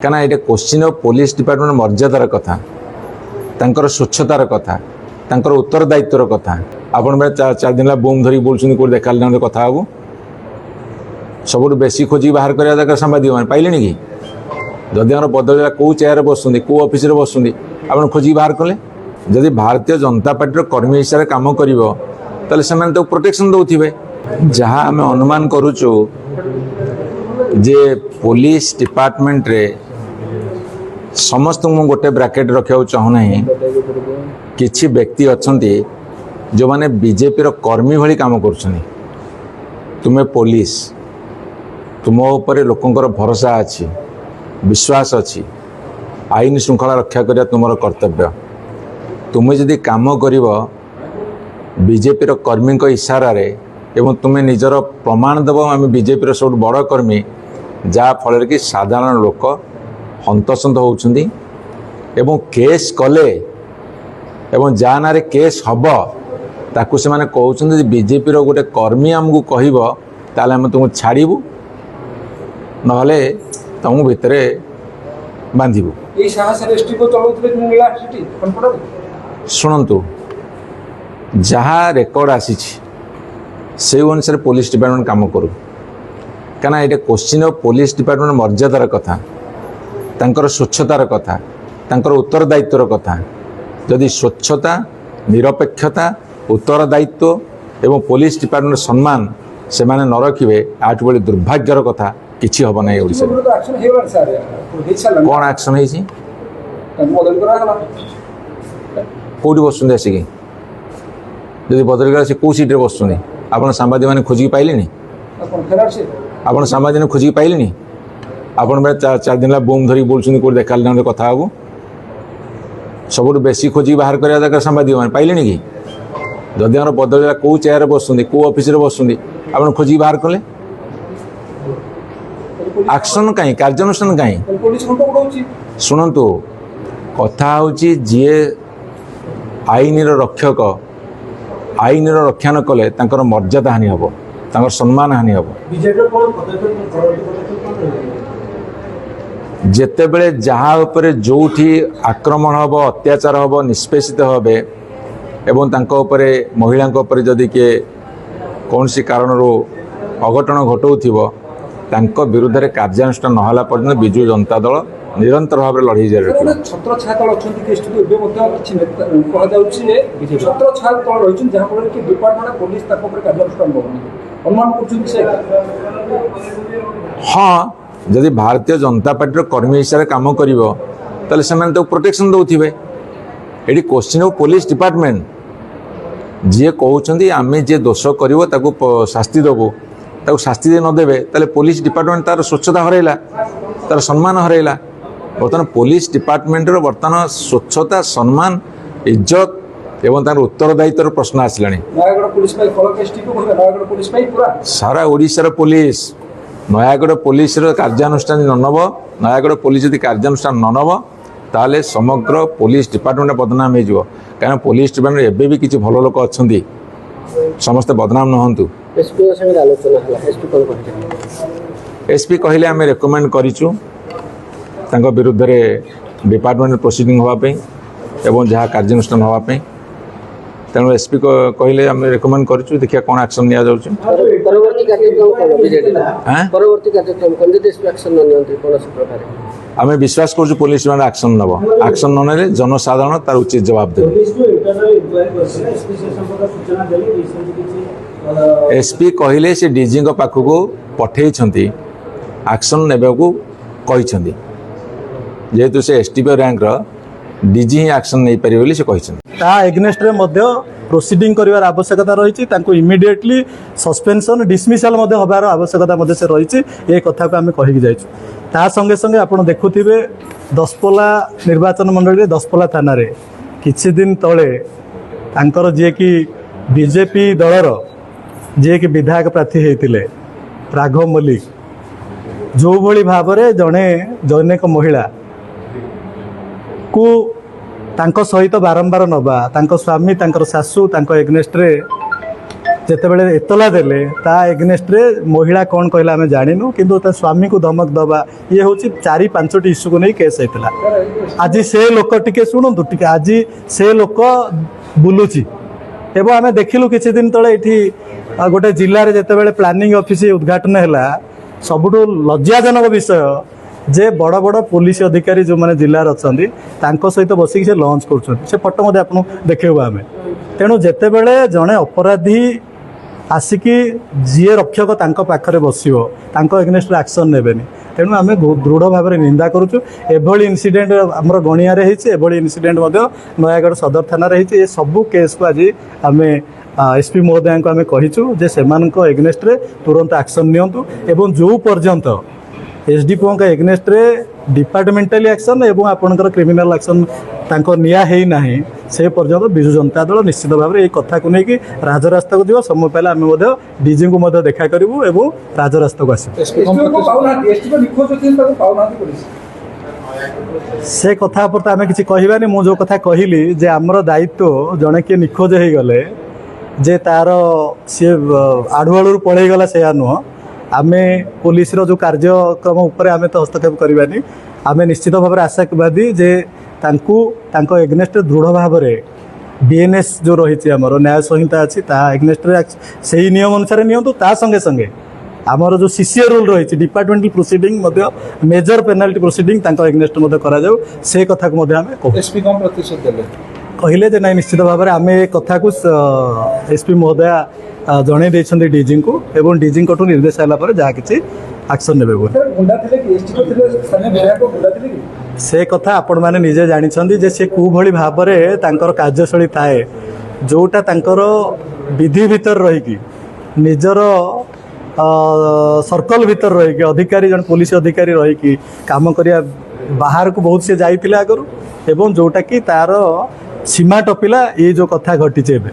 कहना ये question of police department मर्यादार कथा स्वच्छतार कथा उत्तरदायित्वर कथा आपण चार दिन बूम धरी बोलूँ कौट देखा कथा हबू सब बेसी खोजी बाहर करवा दरकार सांबादिक मैंने पाइले कि जदि आम बदल कौ चेयर बसुँच कौ ऑफिस बसुँच आप खोजी बाहर कले जदि भारतीय जनता पार्टी कर्मी हिसाब से कम कर से प्रोटेक्शन दौथे जहाँ आम अनुमान करुचु जे पुलिस डिपार्टमेंट रे समस्त गोटे ब्राकेट रखा चाहूना किछि व्यक्ति अछंती जो माने बीजेपी रो कर्मी भली काम करुछनी तुम्हें पुलिस तुम ऊपर लोकंकर भरोसा अच्छी विश्वास अच्छी आईन श्रृंखला रक्षा करिया तुमर कर्तव्य तुम्हें जदि काम कर बीजेपी रो कर्मी को इशारा रे एवं तुम्हें निजर प्रमाण देव आम बीजेपी रो सब बड़ कर्मी जहाँ फल कि साधारण लोक हंतसंत होउछंदी एवं केस कले एवं जा ना केस हम ताकू से माने कहउछंदी बीजेपी रो गोटे कर्मी आमको कहब ताले हम तुमको छाड़बू नहले तुम भितर बांधबू शुणु जहाँ रेकर्ड आसी से अनुसार पुलिस डिपार्टमेंट काम करूँ कहना ये क्वेश्चन ऑफ पुलिस डिपार्टमेंट मर्यादार कथा स्वच्छतार कथा उत्तरदायित्वर कथा जदि स्वच्छता निरपेक्षता उत्तरदायित्व एवं पुलिस डिपार्टमेंट सम्मान से माने न रखिए आठ बड़ी दुर्भाग्यर कथा किछि हब ना ओडिसा कौन एक्शन है कौटी बसुँच आसिक जदि बदल गला से कौ सीट्रे बसुँच आप सांबादिक मैंने खोजिक पाइले आप सांबादिक खोजिक पाइले आपण चार दिन बूम धरी बोलूँ कौट देखा कथा हबू सब बेसी खोजी बाहर करवा दरकार सांबादिक मैंने पाइले कि जदि आम बदल कौ चेयर बसुँच कौ ऑफिस बसुँच आप खोजी बाहर कले एक्शन कहीं कार्यानुष्ठान कहीं शुणु कथा हूँ जी आईन रक्षक आईन रक्षा न कले तांकर मर्यादा हानि हम तांकर सम्मान हानि हम जेतेबेले जहाँ उपरे जोठी आक्रमण हम अत्याचार हम निष्पेषित हे एवं तांको उपरे महिला जदि किए कौन सी कारण अघटन घटाऊथिबो तांको विरुद्ध रे कार्यानुष्ठान नहला पर्यंत बिजु जनता दल निरंतर भाव में लड़ाई जारी रखिबो छत्र छाया तल अछंती एबे मध्ये किछि कहा जाउछि जे छत्र छाया तल रहिछन जहाँ फल कि डिपार्टमेंट पुलिस ताको ऊपर कार्यानुष्ठान बहनी अनुमान करछन से हाँ जदि भारतीय जनता पार्टी कर्मी हिसाब से कम कर से प्रोटेक्शन दौथे ये क्वेश्चन ऑफ पुलिस डिपार्टमेंट जी कहते आम जी दोष कर शास्ति देवु ताको शास्ति दे नदेवे ताले पुलिस डिपार्टमेंट तार स्वच्छता हरैला तार सम्मान हरैला बर्तमान पुलिस डिपार्टमेंट बर्तमान स्वच्छता सम्मान इज्जत एवं तार उत्तरदायित्वर प्रश्न आसला सारा ओडिशार पुलिस नयागढ़ पुलिस कार्यानुष्ठान न नब नयागढ़ पुलिस यदि कार्यानुष्ठान न नब ताले समग्र पुलिस डिपार्टमेंट बदनाम हो कहीं पुलिस डिपार्टमेंट एबे भी किसी भल लोक अच्छा समस्ते बदनाम नहंतु एसपी कहले आम रेकमेंड करिचु तांको विरुद्ध रे डिपार्टमेंट प्रोसीडिंग होवापे एवं जहाँ कार्यानुष्ठान होवापे तेणु एसपी को कहले आम रेकमेंड करिचु देखिया कोन एक्शन निया जाउछ परवर्ती कार्यक्रम कंदे एक्शन न नियंत्रण कोन प्रकार आम विश्वास करूँ पुलिस मैंने एक्शन नब एक्शन न जनसाधारण तार उचित जवाब देवे एसपी कहले से डीजी पाखक पठे एक्शन ने कहते जेहेतु से एसटीपी रैंक डीजी ही एक्शन नहीं पारे बोली से एग्नेस्ट प्रोसीडिंग कर आवश्यकता रही इमिडिएटली सस्पेंशन डिसमिसाल हबार आवश्यकता से रही ये कथा को आम कहीकि जाइए ता संगे संगे आप देखुवे दसपल्ला निर्वाचन मंडली दसपल्ला थाना किछि दिन तले तांकर जे कि बीजेपी दलर जे कि विधायक प्रार्थी होते राघव मल्लिक जो भली भाव में जड़े जैनिक महिला को तांको सहित बारंबार नबा तांको स्वामी तांकर सासू तांको एग्नेस्ट रे ଯେତେବେଳେ ଏତଲା ଦେଲେ ତା ଏଗନେଷ୍ଟରେ ମହିଳା କ'ଣ କହିଲା ଆମେ ଜାଣିନୁ, କିନ୍ତୁ ତା ସ୍ୱାମୀକୁ ଧମକ ଦେବା ଇଏ ହେଉଛି 4-5ଟି ଇସ୍ୟୁକୁ ନେଇ କେସ୍ ହେଇଥିଲା। ଆଜି ସେ ଲୋକ ଟିକେ ଶୁଣନ୍ତୁ ଟିକେ, ଆଜି ସେ ଲୋକ ବୁଲୁଛି ଏବଂ ଆମେ ଦେଖିଲୁ କିଛି ଦିନ ତଳେ ଏଠି ଗୋଟେ ଜିଲ୍ଲାରେ ଯେତେବେଳେ ପ୍ଲାନିଂ ଅଫିସ୍ ଉଦ୍ଘାଟନ ହେଲା, ସବୁଠୁ ଲଜ୍ଜାଜନକ ବିଷୟ ଯେ ବଡ଼ ବଡ଼ ପୋଲିସ ଅଧିକାରୀ ଯେଉଁମାନେ ଜିଲ୍ଲାରେ ଅଛନ୍ତି ତାଙ୍କ ସହିତ ବସିକି ସେ ଲଞ୍ଚ କରୁଛନ୍ତି। ସେ ଫଟୋ ମଧ୍ୟ ଆପଣଙ୍କୁ ଦେଖେଇବୁ ଆମେ। ତେଣୁ ଯେତେବେଳେ ଜଣେ ଅପରାଧୀ ଆସିକି ଯିଏ ରକ୍ଷକ ତାଙ୍କ ପାଖରେ ବସିବ, ତାଙ୍କ ଏଗନେଷ୍ଟରେ ଆକ୍ସନ୍ ନେବେନି। ତେଣୁ ଆମେ ଦୃଢ଼ ଭାବରେ ନିନ୍ଦା କରୁଛୁ। ଏଭଳି ଇନସିଡେଣ୍ଟ ଆମର ଗଣିଆରେ ହେଇଛି, ଏଭଳି ଇନସିଡେଣ୍ଟ ମଧ୍ୟ ନୟାଗଡ଼ ସଦର ଥାନାରେ ହେଇଛି। ଏ ସବୁ କେସ୍କୁ ଆଜି ଆମେ ଏସ୍ପି ମହୋଦୟଙ୍କୁ ଆମେ କହିଛୁ ଯେ ସେମାନଙ୍କ ଏଗନେଷ୍ଟରେ ତୁରନ୍ତ ଆକ୍ସନ୍ ନିଅନ୍ତୁ ଏବଂ ଯେଉଁ ପର୍ଯ୍ୟନ୍ତ ଏସ୍ଡିପିଓଙ୍କ ଏଗନେଷ୍ଟରେ ଡିପାର୍ଟମେଣ୍ଟାଲି ଆକ୍ସନ୍ ଏବଂ ଆପଣଙ୍କର କ୍ରିମିନାଲ୍ ଆକ୍ସନ୍ ତାଙ୍କ ନିଆ ହେଇନାହିଁ, ସେ ପର୍ଯ୍ୟନ୍ତ ବିଜୁ ଜନତା ଦଳ ନିଶ୍ଚିତ ଭାବରେ ଏହି କଥାକୁ ନେଇକି ରାଜରାସ୍ତାକୁ ଯିବ। ସମୟ ପାଇଲେ ଆମେ ମଧ୍ୟ ଡିଜିଙ୍କୁ ମଧ୍ୟ ଦେଖା କରିବୁ ଏବଂ ରାଜରାସ୍ତାକୁ ଆସିବୁ। ସେ କଥା ଉପରେ ତ ଆମେ କିଛି କହିବାନି। ମୁଁ ଯେଉଁ କଥା କହିଲି ଯେ ଆମର ଦାୟିତ୍ୱ, ଜଣେ କିଏ ନିଖୋଜ ହେଇଗଲେ ଯେ ତାର ସିଏ ଆଡ଼ୁଆଡ଼ୁରୁ ପଳେଇଗଲା ସେୟା ନୁହଁ। ଆମେ ପୋଲିସର ଯେଉଁ କାର୍ଯ୍ୟକ୍ରମ ଉପରେ ଆମେ ତ ହସ୍ତକ୍ଷେପ କରିବାନି। ଆମେ ନିଶ୍ଚିତ ଭାବରେ ଆଶାବାଦୀ ଯେ ତାଙ୍କୁ ତାଙ୍କ ଏଗନେଷ୍ଟରେ ଦୃଢ଼ ଭାବରେ ବିଏନ୍ଏସ୍ ଯେଉଁ ରହିଛି ଆମର ନ୍ୟାୟ ସଂହିତା ଅଛି ତା ଏଗନେଷ୍ଟରେ ସେଇ ନିୟମ ଅନୁସାରେ ନିଅନ୍ତୁ। ତା ସଙ୍ଗେ ସଙ୍ଗେ ଆମର ଯେଉଁ ସିସିଏ ରୁଲ୍ ରହିଛି ଡିପାର୍ଟମେଣ୍ଟାଲ ପ୍ରୋସିଡିଂ ମଧ୍ୟ ମେଜର ପେନାଲ୍ଟି ପ୍ରୋସିଡିଂ ତାଙ୍କ ଏଗନେଷ୍ଟ ମଧ୍ୟ କରାଯାଉ, ସେ କଥାକୁ ମଧ୍ୟ ଆମେ କହୁ। ଏସ୍ପି କ'ଣ ପ୍ରତିଶୋଧ ଦେଲେ କହିଲେ ଯେ ନାଇଁ ନିଶ୍ଚିତ ଭାବରେ ଆମେ ଏ କଥାକୁ ଏସ୍ପି ମହୋଦୟା ଜଣାଇ ଦେଇଛନ୍ତି ଡିଜିଙ୍କୁ ଏବଂ ଡିଜିଙ୍କଠୁ ନିର୍ଦ୍ଦେଶ ହେଲା ପରେ ଯାହା କିଛି ଆକ୍ସନ୍ ନେବେ ବୋଲି। ସେ କଥା ଆପଣମାନେ ନିଜେ ଜାଣିଛନ୍ତି ଯେ ସେ କେଉଁଭଳି ଭାବରେ ତାଙ୍କର କାର୍ଯ୍ୟଶୈଳୀ ଥାଏ, ଯେଉଁଟା ତାଙ୍କର ବିଧି ଭିତରେ ରହିକି ନିଜର ସର୍କଲ ଭିତରେ ରହିକି ଅଧିକାରୀ ଜଣେ ପୋଲିସ ଅଧିକାରୀ ରହିକି କାମ କରିବା ବାହାରକୁ ବହୁତ ସେ ଯାଇଥିଲେ ଆଗରୁ ଏବଂ ଯେଉଁଟାକି ତାର ସୀମା ଟପିଲା ଏଇ ଯେଉଁ କଥା ଘଟିଛି ଏବେ।